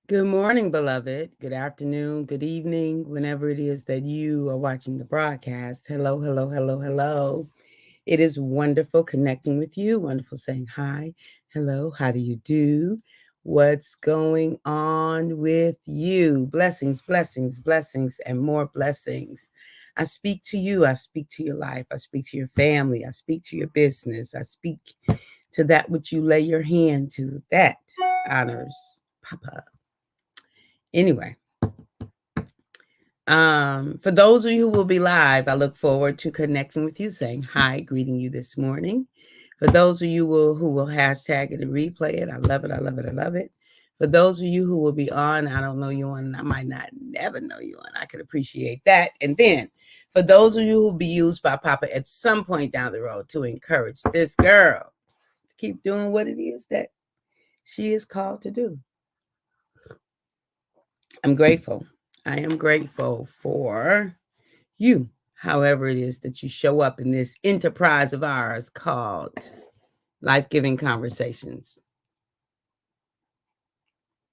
Good morning, beloved. Good afternoon, good evening, whenever it is that you are watching the broadcast. Hello, hello, hello, hello. It is wonderful connecting with you. Wonderful saying hi. Hello, how do you do? What's going on with you? Blessings, blessings, blessings, and more blessings. I speak to you. I speak to your life. I speak to your family. I speak to your business. I speak to that which you lay your hand to. That honors Papa. Anyway, for those of you who will be live, I look forward to connecting with you, saying hi, greeting you this morning. For those of you who will hashtag it and replay it, I love it, I love it, I love it. For those of you who will be on, I don't know you on, I might not never know you on. I could appreciate that. And then for those of you who will be used by Papa at some point down the road to encourage this girl to keep doing what it is that she is called to do. I'm grateful. I am grateful for you, however it is that you show up in this enterprise of ours called Life Giving Conversations.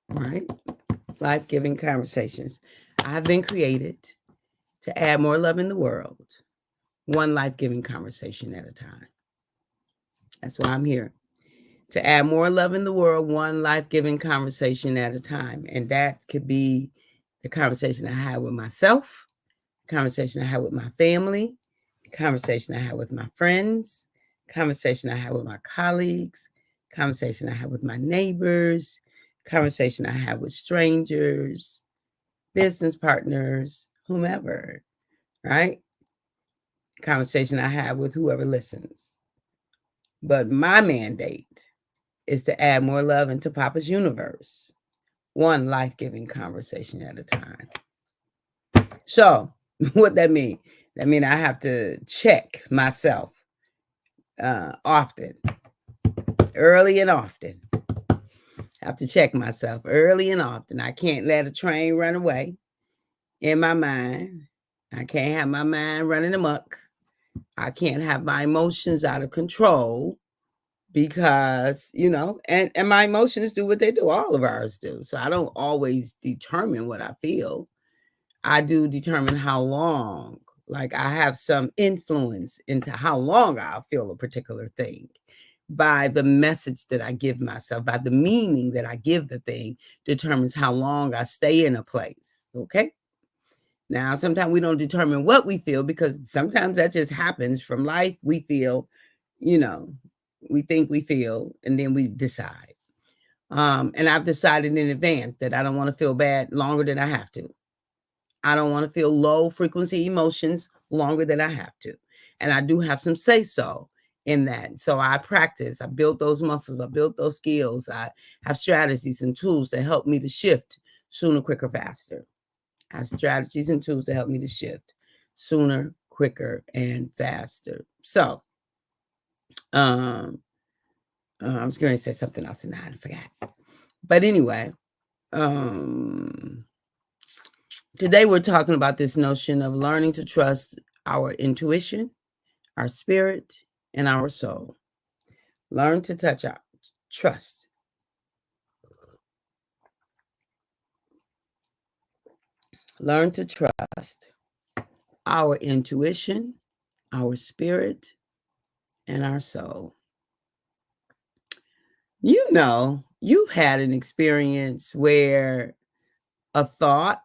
Right? Life Giving Conversations. I've been created to add more love in the world, one life giving conversation at a time. That's why I'm here. To add more love in the world, one life giving conversation at a time. And that could be the conversation I had with myself, the conversation I had with my family, the conversation I had with my friends, the conversation I had with my colleagues, the conversation I had with my neighbors, the conversation I had with strangers, business partners, whomever, right? Conversation I have with whoever listens. But my mandate is to add more love into Papa's universe, one life-giving conversation at a time. So, what that mean? That mean I have to check myself often, early and often. I have to check myself early and often. I can't let a train run away in my mind. I can't have my mind running amok. I can't have my emotions out of control because, and my emotions do what they do. All of ours do. So I don't always determine what I feel. I do determine how long, like I have some influence into how long I'll feel a particular thing by the message that I give myself, by the meaning that I give the thing determines how long I stay in a place. Okay. Now, sometimes we don't determine what we feel because sometimes that just happens from life. We feel, you know, we think we feel, and then we decide. And I've decided in advance that I don't want to feel bad longer than I have to. I don't want to feel low frequency emotions longer than I have to. And I do have some say so in that. So I practice, I build those muscles, I build those skills. I have strategies and tools that help me to shift sooner, quicker, faster. I have strategies and tools to help me to shift sooner, quicker, and faster. So, um, I was going to say something else and I forgot. But anyway, um, today we're talking about this notion of learning to trust our intuition, our spirit, and our soul. Learn to touch our trust. Learn to trust our intuition, our spirit, and our soul. You've had an experience where a thought,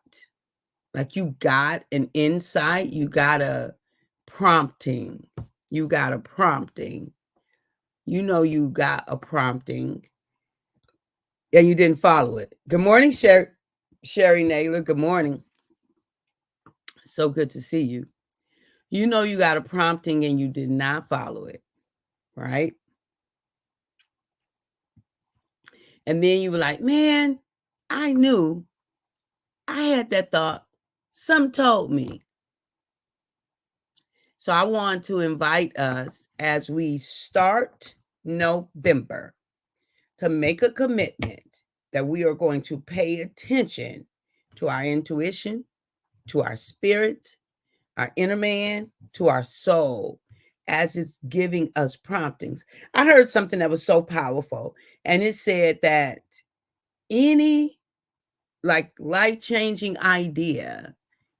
like you got an insight, you got a prompting, you got a prompting, you got a prompting, and you didn't follow it. Good morning, Sherry Naylor. Good morning. So good to see you. You got a prompting and you did not follow it, right? And then you were like, man, I knew I had that thought. Some told me. So I want to invite us as we start November to make a commitment that we are going to pay attention to our intuition, to our spirit, our inner man, to our soul as it's giving us promptings. I heard something that was so powerful, and it said that any like life-changing idea,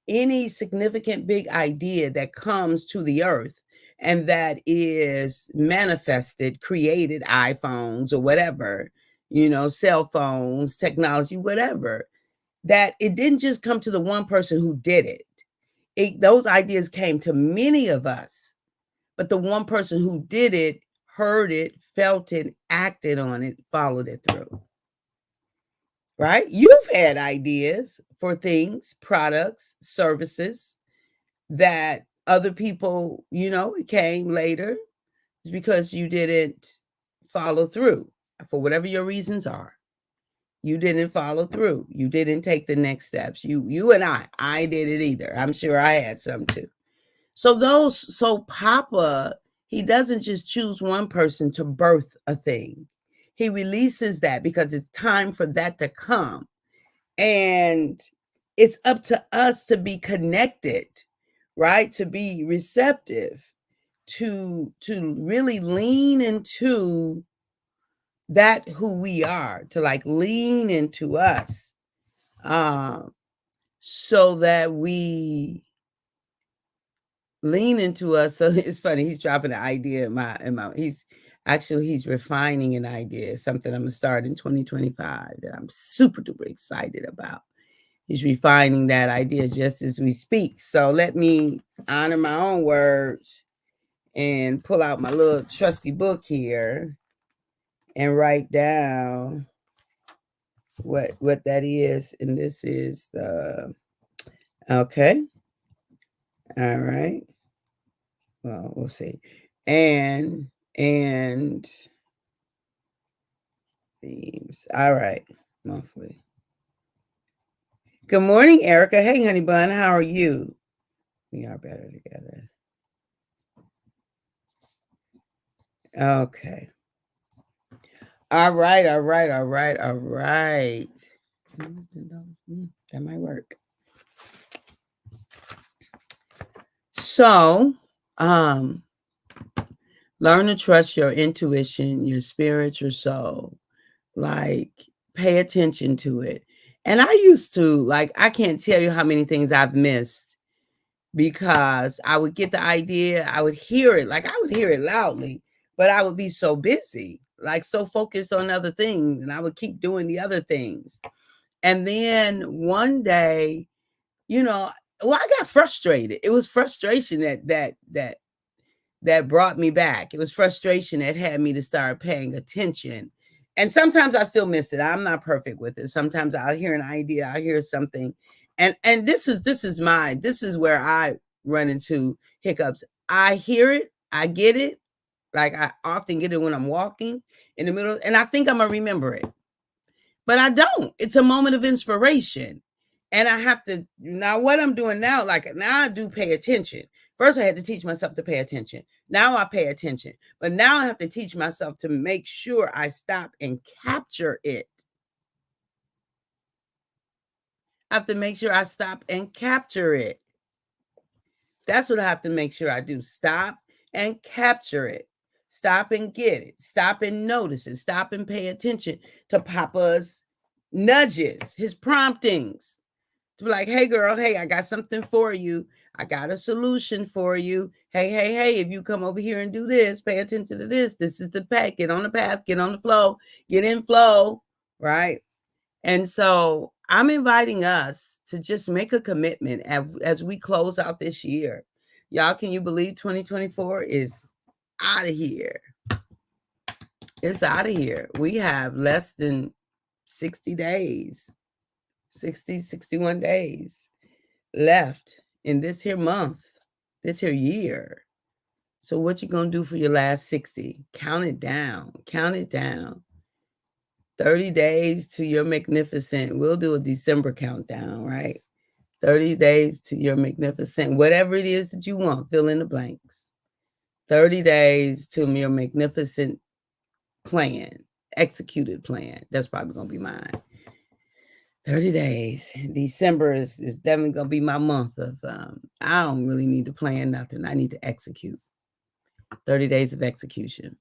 any significant big idea that comes to the earth and that is manifested, created, iPhones or whatever, cell phones, technology, whatever, that it didn't just come to the one person who did it. Those ideas came to many of us, but the one person who did it heard it, felt it, acted on it, followed it through. Right? You've had ideas for things, products, services that other people, it came later. It's because you didn't follow through for whatever your reasons are. You didn't follow through. You didn't take the next steps. You and I did it either. I'm sure I had some too. So Papa, he doesn't just choose one person to birth a thing. He releases that because it's time for that to come. And it's up to us to be connected, right? To be receptive, to really lean into that who we are, to like lean into us, so that we lean into us. So it's funny, he's dropping an idea he's refining an idea, something I'm gonna start in 2025 that I'm super duper excited about. He's refining that idea just as we speak. So let me honor my own words and pull out my little trusty book here and write down what that is. And this is the, okay. All right. Well, we'll see. And themes. All right. Monthly. Good morning, Erica. Hey, honey bun. How are you? We are better together. Okay. All right. That might work. So, learn to trust your intuition, your spirit, your soul. Like, pay attention to it. And I used to, like, I can't tell you how many things I've missed because I would get the idea, I would hear it, like I would hear it loudly, but I would be so busy, like so focused on other things, and I would keep doing the other things. And then one day, I got frustrated. It was frustration that brought me back. It was frustration that had me to start paying attention. And sometimes I still miss it. I'm not perfect with it. Sometimes I'll hear an idea, I hear something. And this is where I run into hiccups. I hear it, I get it. Like I often get it when I'm walking in the middle, and I think I'm gonna remember it. But I don't. It's a moment of inspiration. And I have to, now what I'm doing now, like now I do pay attention. First, I had to teach myself to pay attention. Now I pay attention. But now I have to teach myself to make sure I stop and capture it. I have to make sure I stop and capture it. That's what I have to make sure I do. Stop and capture it. Stop and get it. Stop and notice it. Stop and pay attention to Papa's nudges, his promptings. To be like, hey, girl, hey, I got something for you. I got a solution for you. Hey, if you come over here and do this, pay attention to this. This is the path. Get on the path, get on the flow, get in flow, right? And so I'm inviting us to just make a commitment as we close out this year. Y'all, can you believe 2024 is out of here? It's out of here. We have less than 60 days, 61 days left in this here month, this here year. So what you gonna do for your last 60? Count it down. 30 days to your magnificent. We'll do a December countdown, right? 30 days to your magnificent, whatever it is that you want, fill in the blanks. 30 days to your magnificent plan, executed plan. That's probably gonna be mine. 30 days. December is definitely going to be my month of, I don't really need to plan nothing. I need to execute. 30 days of execution.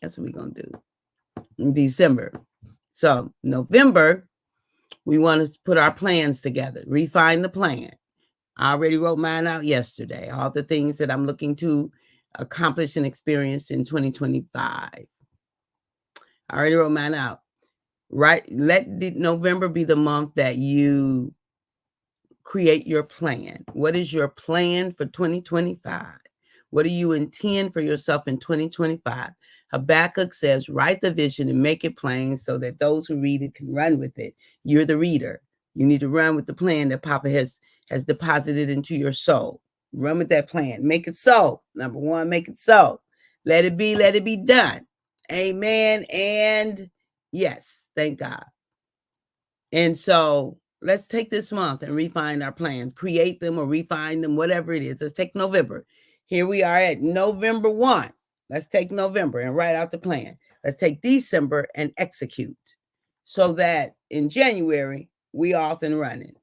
That's what we're going to do in December. So November, We want to put our plans together, refine the plan. I already wrote mine out yesterday. All the things that I'm looking to accomplish and experience in 2025. I already wrote mine out. Right? Let November be the month that you create your plan. What is your plan for 2025? What do you intend for yourself in 2025? Habakkuk says, write the vision and make it plain so that those who read it can run with it. You're the reader. You need to run with the plan that Papa has deposited into your soul. Run with that plan. Make it so. Number one, make it so. Let it be done. Amen. And yes, thank God. And so let's take this month and refine our plans, create them or refine them, whatever it is. Let's take November. Here we are at November 1. Let's take November and write out the plan. Let's take December and execute so that in January, we off and running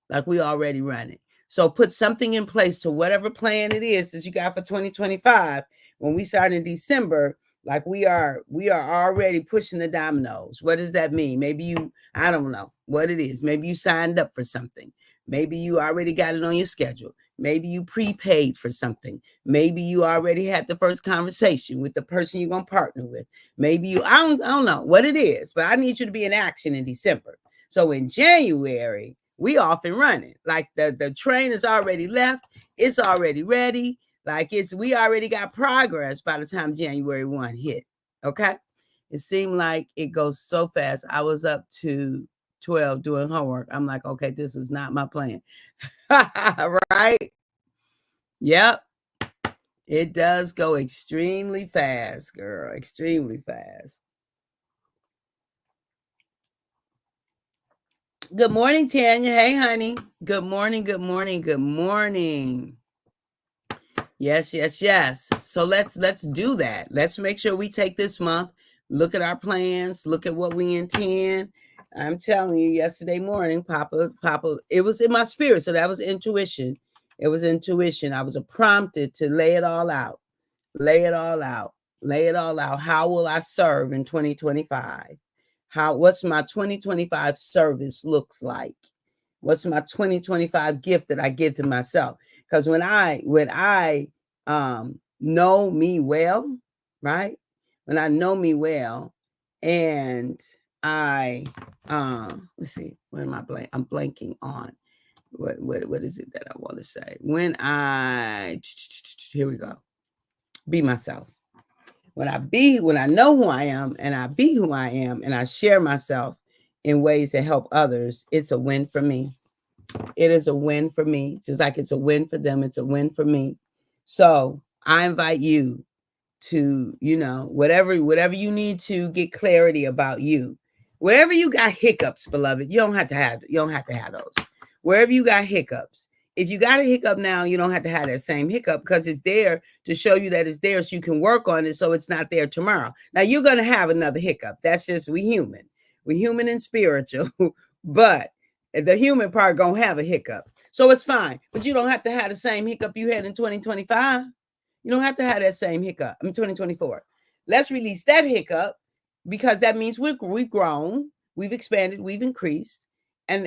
like we already running. So put something in place to whatever plan it is that you got for 2025. When we start in December, like we are already pushing the dominoes. What does that mean? Maybe you, I don't know what it is. Maybe you signed up for something. Maybe you already got it on your schedule. Maybe you prepaid for something. Maybe you already had the first conversation with the person you're going to partner with. Maybe you, I don't know what it is, but I need you to be in action in December. So in January, we off and running. Like the train is already left. It's already ready. Like we already got progress by the time January 1 hit. Okay. It seemed like it goes so fast. I was up to 12 doing homework. I'm like, okay, this is not my plan. Right? Yep. It does go extremely fast, girl. Extremely fast. Good morning, Tanya. Hey, honey. Good morning. Good morning. Good morning. Yes, yes, yes. So let's do that. Let's make sure we take this month, look at our plans, look at what we intend. I'm telling you, yesterday morning, Papa, it was in my spirit. So that was intuition. It was intuition. I was prompted to lay it all out. Lay it all out. Lay it all out. How will I serve in 2025? What's my 2025 service looks like? What's my 2025 gift that I give to myself? Because when I know me well, right? When I know me well, and I let's see, when am I blank? I'm blanking on what is it that I want to say? When I here we go. Be myself. When I know who I am and I be who I am and I share myself in ways that help others, it's a win for me. It is a win for me. Just like it's a win for them, it's a win for me. So I invite you to, whatever you need to get clarity about you. Wherever you got hiccups, beloved, you don't have to have those. Wherever you got hiccups, if you got a hiccup now, you don't have to have that same hiccup because it's there to show you that it's there so you can work on it so it's not there tomorrow. Now you're going to have another hiccup. That's just we human and spiritual, but the human part gonna have a hiccup. So it's fine, but you don't have to have the same hiccup you had in 2025. You don't have to have that same hiccup in 2024. Let's release that hiccup because that means we've grown, we've expanded, we've increased, and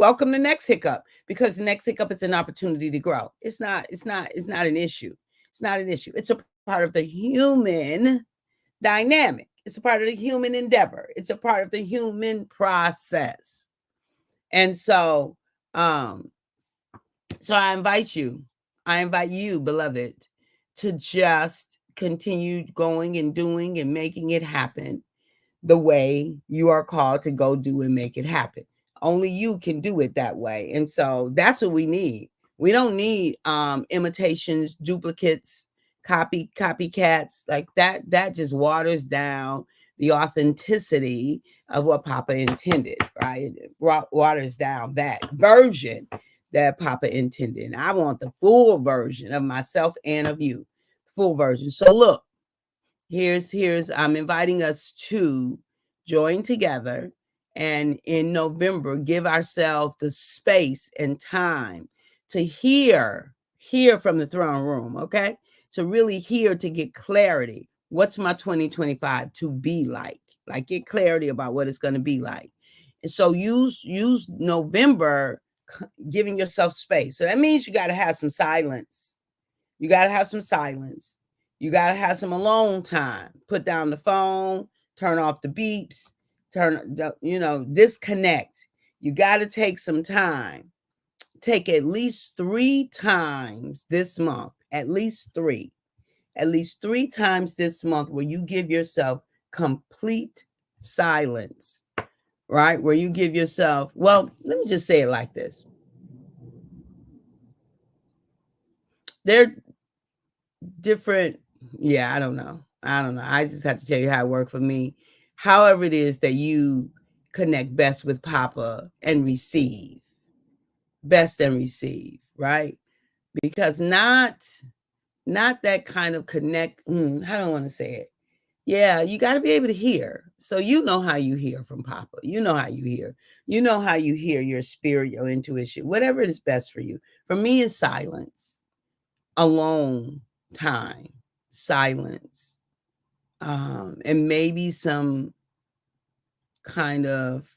welcome the next hiccup because the next hiccup is an opportunity to grow. It's not an issue. It's not an issue. It's a part of the human dynamic. It's a part of the human endeavor. It's a part of the human process. And so I invite you, beloved, to just continue going and doing and making it happen the way you are called to go do and make it happen. Only you can do it that way. And so that's what we need. We don't need imitations, duplicates, copycats like that. That just waters down the authenticity of what Papa intended, right? It waters down that version that Papa intended. I want the full version of myself and of you, full version. So look, here's I'm inviting us to join together and in November give ourselves the space and time to hear from the throne room, okay? To really hear, to get clarity. What's my 2025 to be like? Like get clarity about what it's going to be like. And so use November giving yourself space. So that means you got to have some silence. You got to have some silence. You got to have some alone time. Put down the phone, turn off the beeps, disconnect. You got to take some time. Take at least 3 times this month, at least three times this month where you give yourself complete silence, right? Where you give yourself, well, let me just say it like this. They're different. Yeah, I don't know. I just have to tell you how it worked for me. However it is that you connect best with Papa and receive, right? Because not that kind of connect. How do I want to say it? Yeah, you got to be able to hear. So you know how you hear from Papa. You know how you hear. You know how you hear your spirit, your intuition, whatever is best for you. For me, it's silence, alone time, silence, and maybe some kind of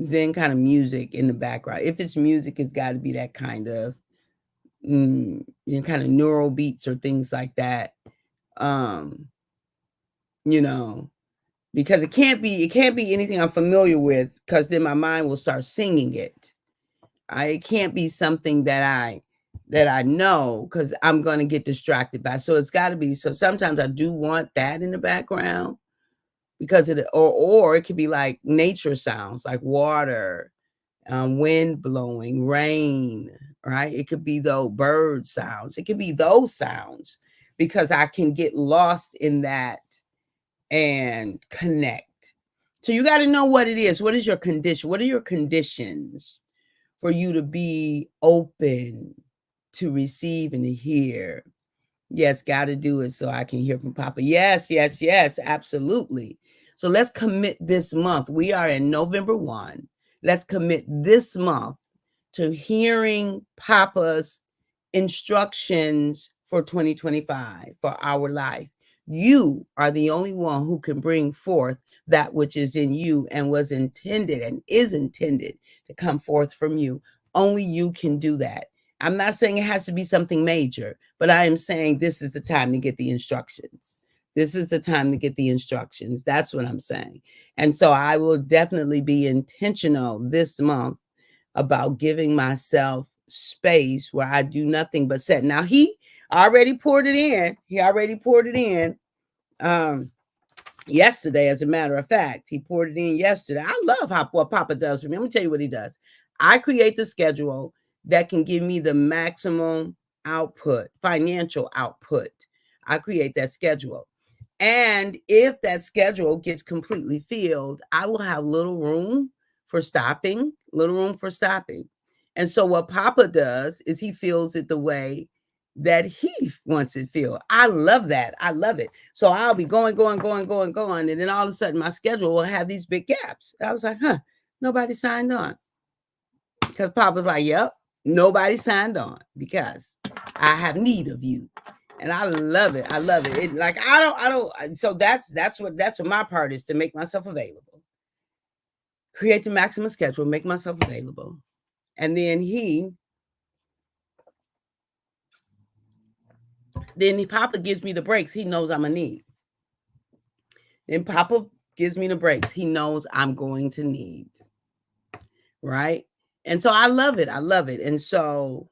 Zen kind of music in the background. If it's music, it's got to be that kind of kind of neural beats or things like that. Um, you know, because it can't be anything I'm familiar with, because then my mind will start singing it. It can't be something that I know, because I'm going to get distracted by. So it's got to be. So sometimes I do want that in the background, because or it could be like nature sounds, like water, wind blowing, rain, right? It could be those bird sounds. It could be those sounds, because I can get lost in that and connect. So you got to know what it is. What is your condition? What are your conditions for you to be open to receive and to hear? Yes, got to do it so I can hear from Papa. Yes, absolutely. So let's commit this month. We are in November 1. Let's commit this month to hearing Papa's instructions for 2025 for our life. You are the only one who can bring forth that which is in you and was intended and is intended to come forth from you. Only you can do that. I'm not saying it has to be something major, but I am saying this is the time to get the instructions. This is the time to get the instructions. That's what I'm saying. And so I will definitely be intentional this month about giving myself space where I do nothing but set. Now he already poured it in. Yesterday, as a matter of fact. He poured it in yesterday. I love what Papa does for me. I'm gonna tell you what he does. I create the schedule that can give me the maximum output, financial output. I create that schedule. And if that schedule gets completely filled, I will have little room for stopping. And so what Papa does is he fills it the way that he wants it filled. I love that. I love it. So I'll be going. And then all of a sudden my schedule will have these big gaps. I was like, nobody signed on. Because Papa's like, yep, nobody signed on because I have need of you. And I love it. It like I don't. So that's what my part is, to make myself available, create the maximum schedule, make myself available, and then Papa gives me the breaks. He knows I'm a need. Then Papa gives me the breaks. He knows I'm going to need. Right, and so I love it. And so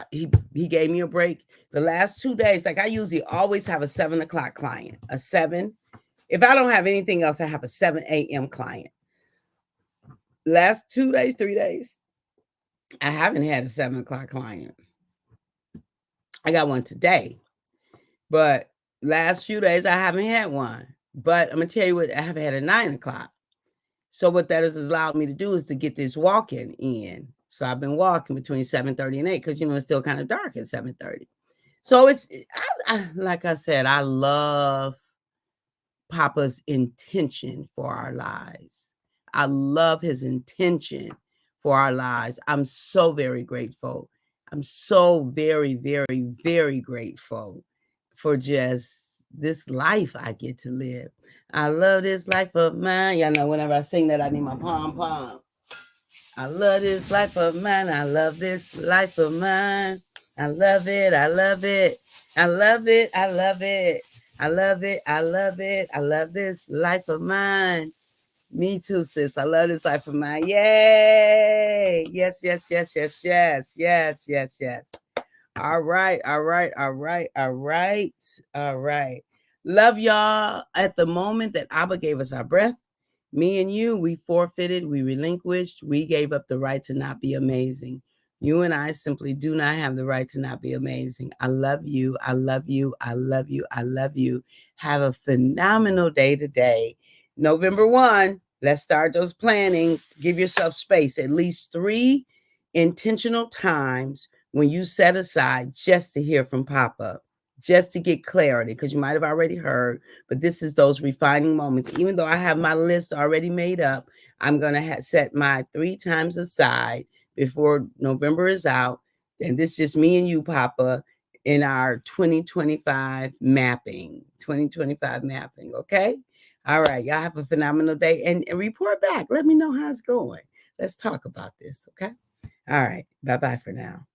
he gave me a break. The last 2 days, like I usually always have a 7 o'clock client, a 7. If I don't have anything else, I have a 7 a.m. client. Last 2 days, 3 days, I haven't had a 7 o'clock client. I got one today, but last few days, I haven't had one. But I'm going to tell you what, I haven't had a 9 o'clock. So what that has allowed me to do is to get this walking in. So I've been walking between 7:30 and 8 because, it's still kind of dark at 7:30. So like I said, I love Papa's intention for our lives. I love his intention for our lives. I'm so very grateful. I'm so very, very, very grateful for just this life I get to live. I love this life of mine. Y'all know whenever I sing that, I need my pom-pom. I love this life of mine. I love this life of mine. I love it. I love it. I love it. I love it. I love it. I love it. I love this life of mine. Me too, sis. I love this life of mine. Yay. Yes, yes, yes, yes, yes, yes, yes, yes. All right, all right, all right, all right, all right. Love y'all. At the moment that Abba gave us our breath, me and you, we forfeited, we relinquished, we gave up the right to not be amazing. You and I simply do not have the right to not be amazing. I love you. I love you. I love you. I love you. Have a phenomenal day today. November 1, let's start those planning. Give yourself space, at least 3 intentional times when you set aside just to hear from Papa, just to get clarity, because you might have already heard, but this is those refining moments. Even though I have my list already made up, I'm going to set my 3 times aside before November is out. And this is just me and you, Papa, in our 2025 mapping. 2025 mapping, okay? All right, y'all have a phenomenal day and report back. Let me know how it's going. Let's talk about this, okay? All right, bye-bye for now.